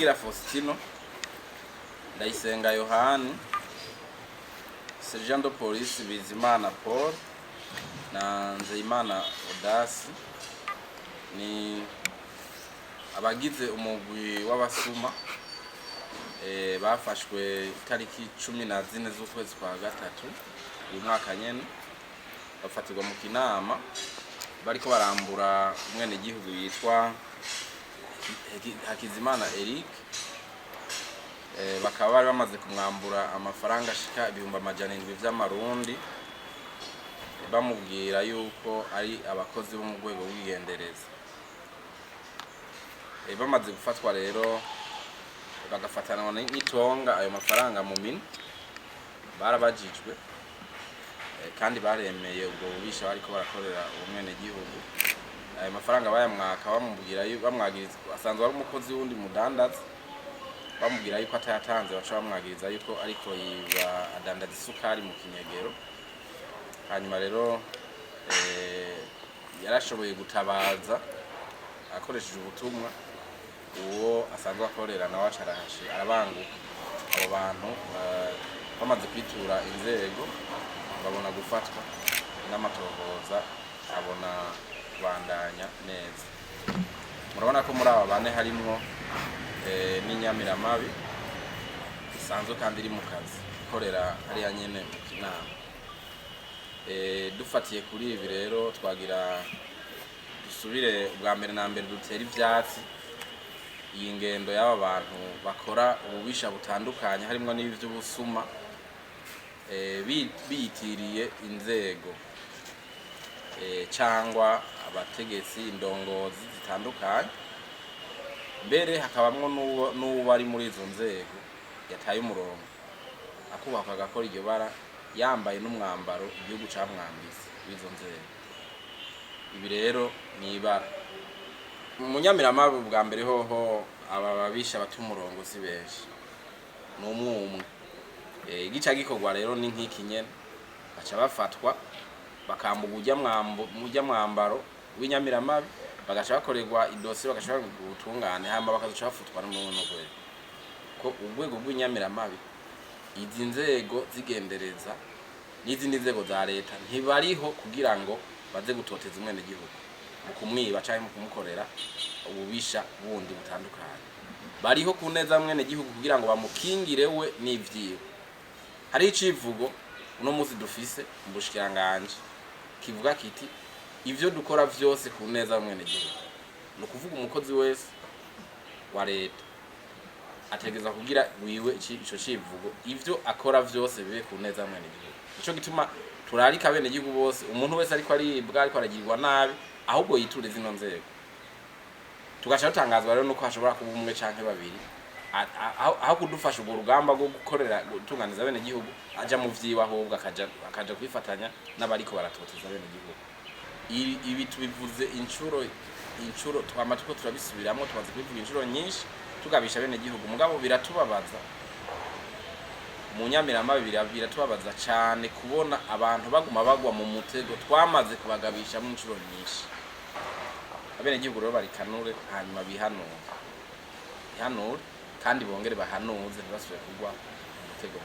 Nibigira Faustino, Ndayisenga Yohani, Sergent de Police Bizimana Paul na Nzeyimana Odasi ni abagize umugwi w'abasuma bafashwe itariki 14 z'ukwezi kwa gatatu uyu mwaka nyene bafatirwa mu kinama bariko barambura umwenegihugu yitwa Hakizimana Eric bakaba bari bamaze kumwambura amafaranga ashika 700 vy'amarundi bamubwira yuko ari abakozi bo mu rwego rw'igendereza. Bamaze gufatwa rero bagafatana n'itonga ayo mafaranga mu min barabajijwe kandi baremeye ubwo bubisha bariko barakorera umwenegihugu. Ayo mafaranga bayamwaka bamubwira yuko bamwagiriza asanzwe ari umukozi wundi mudandaza, bamubwira yuko atayatanze baca bamwagiriza yuko ariko yiba adandaza isukari mu kinyegero. Hanyuma rero yarashoboye gutabaza akoresheje ubutumwa uwo asanzwe akorera nawe acarahashe arabanguka. Abo bantu bamaze kwitura inzego babona gufatwa n'amatohoza abona kubandanya neza. Murabona ko muri aba bane harimwo n'inyamiramabi isanzwe kandi iri mu kazi ikorera hariya nyene mu kinama. Dufatiye kuri ibi rero twagira dusubire ubwa mbere na mbere dutera ivyatsi iyi ngendo y'aba bantu bakora ububisha butandukanye harimo n'ivy'ubusuma biyitiriye inzego cyangwa abategetsi indongozi zitandukanye, mbere hakabamwo n'uwo bari muri izo nzego yataye umurongo akubaka agakora iryo bara yambaye n'umwambaro igihugu camwambise w'izo nzego. Ibi rero ni ibara umunyamiramabi bwa mbere hoho aba babisha batumurongo si benshi n'umwe igica gikorwa rero ni nk'iki nyene baca bafatwa bakambuga ujya mwambaro w'inyamiramabi bagaca bakorerwa idosiye bagaca gutungane hamba bakazoca bafutwa n'umuntu ko urwego rw'inyamiramabi izi nzego zigendereza n'izindi nzego za leta ntibariho kugira ngo baze gutoteza umwenegihugu mu kumwiba canke mu kumukorera ububisha bundi butandukanye. Bariho ku neza umwenegihugu kugira ngo bamukingire we n'ivyiwe. Hari icivugo uno musi dufise mu bushikiranganje kivuga kiti ivyo dukora vyose ku neza umwenegihugu. No kuvuga umukozi wese wa leta ategeza kugira wiwe ico civugo ivyo akora vyose bibe ku neza umwenegihugu. Ico gituma turarika abenegihugu bose umuntu wese ariko aribwa ariko aragirirwa nabi ahubwo yiture zino nzego. Tugaca tutangazwa rero nuko hashobora kuba umwe canke babiri aho kudufasha ubwo rugamba rwo gukorera gutunganiza abenegihugu aja mu vyiwe ahubwo akaja kwifatanya n'abariko baratoteza abenegihugu. Ibi tubivuze incuro twama tuko turabisubiramwo tumaze kubivuga incuro nyinshi tugabisha abenegihugu mugabo biratubabaza umunyamiramabi biratubabaza cane kubona abantu baguma bagwa mu mutego twamaze kubagabisha mu incuro nyinshi. Abenegihugu rero barikanure hanyuma bihanure kandi bongere bahanuze ntibasubire kugwa mu mutego.